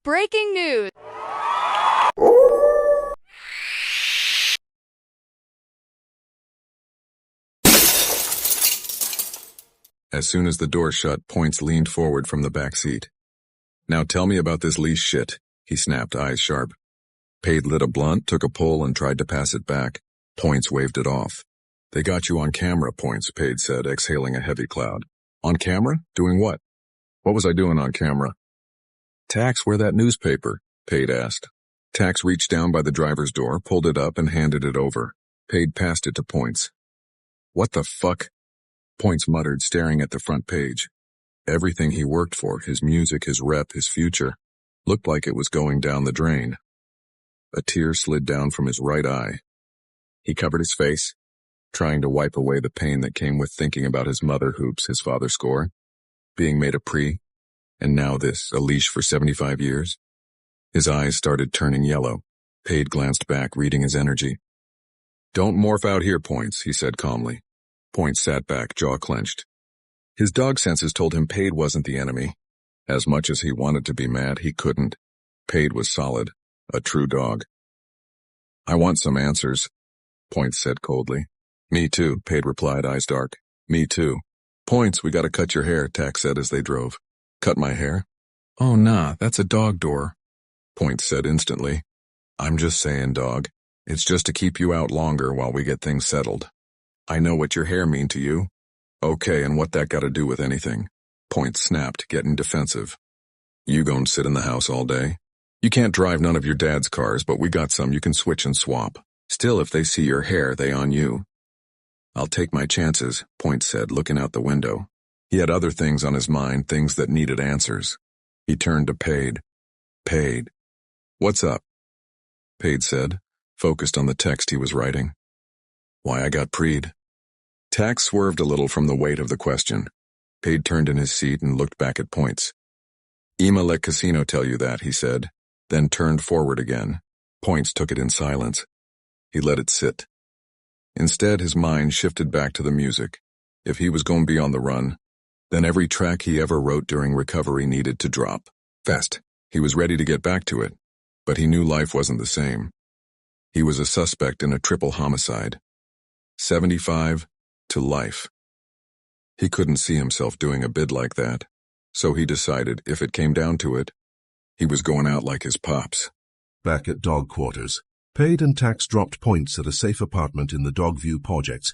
breaking news. As soon as the door shut, Points leaned forward from the back seat. "Now tell me about this leash shit," he snapped, eyes sharp. Pade lit a blunt, took a pull, and tried to pass it back. Points waved it off. "They got you on camera, Points," Pade said, exhaling a heavy cloud. "On camera? Doing what?" "What was I doing on camera?" "Tax, where that newspaper?" Pade asked. Tax reached down by the driver's door, pulled it up, and handed it over. Pade passed it to Points. "What the fuck?" Points muttered, staring at the front page. Everything he worked for, his music, his rep, his future, looked like it was going down the drain. A tear slid down from his right eye. He covered his face, trying to wipe away the pain that came with thinking about his mother hoops, his father score, being made a pre, and now this, a leash for 75 years. His eyes started turning yellow. Pade glanced back, reading his energy. "Don't morph out here, Points," he said calmly. Points sat back, jaw clenched. His dog senses told him Pade wasn't the enemy. As much as he wanted to be mad, he couldn't. Pade was solid, a true dog. "I want some answers," Points said coldly. "Me too," Pade replied, eyes dark. "Me too." "Points, we gotta cut your hair," Tax said as they drove. "Cut my hair?" "Oh, nah, that's a dog door," Points said instantly. "I'm just saying, dog. It's just to keep you out longer while we get things settled. I know what your hair mean to you." "Okay, and what that gotta do with anything?" Points snapped, getting defensive. "You gon' sit in the house all day? You can't drive none of your dad's cars, but we got some you can switch and swap. Still, if they see your hair, they on you." "I'll take my chances," Points said, looking out the window. He had other things on his mind, things that needed answers. He turned to Pade. "Pade." "What's up?" Pade said, focused on the text he was writing. "Why, I got preed." Tax swerved a little from the weight of the question. Pade turned in his seat and looked back at Points. "Ima let Casino tell you that," he said, then turned forward again. Points took it in silence. He let it sit. Instead, his mind shifted back to the music. If he was going to be on the run, then every track he ever wrote during recovery needed to drop. Fast. He was ready to get back to it, but he knew life wasn't the same. He was a suspect in a triple homicide. 75 to life. He couldn't see himself doing a bid like that, so he decided, if it came down to it, he was going out like his pops. Back at dog quarters, Pade and Tax dropped Points at a safe apartment in the Dogview projects,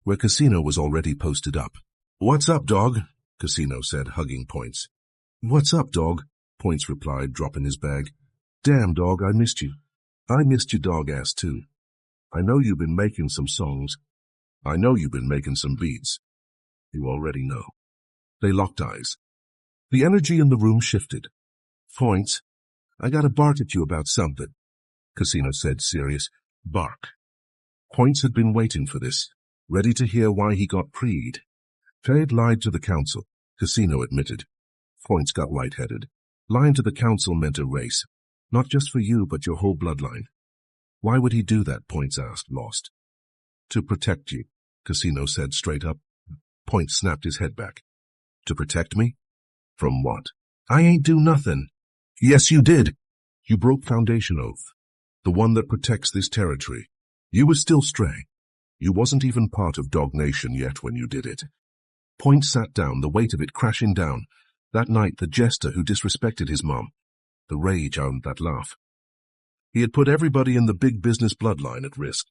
where Casino was already posted up. "What's up, dog?" Casino said, hugging Points. "What's up, dog?" Points replied, dropping his bag. "Damn, dog, I missed you. I missed your dog ass, too. I know you've been making some songs. I know you've been making some beats. You already know." They locked eyes. The energy in the room shifted. "Points, I gotta bark at you about something," Casino said, serious. "Bark." Points had been waiting for this, ready to hear why he got preed. Pade lied to the council, Casino admitted. Points got lightheaded. Lying to the council meant a race, not just for you, but your whole bloodline. "Why would he do that?" Points asked, lost. "To protect you," Casino said straight up. Points snapped his head back. "To protect me? From what?" "I ain't do nothing." "Yes, you did. You broke Foundation Oath, the one that protects this territory. You was still Stray. You wasn't even part of Dog Nation yet when you did it." Points sat down, the weight of it crashing down. That night, the jester who disrespected his mom. The rage and that laugh. He had put everybody in the big business bloodline at risk.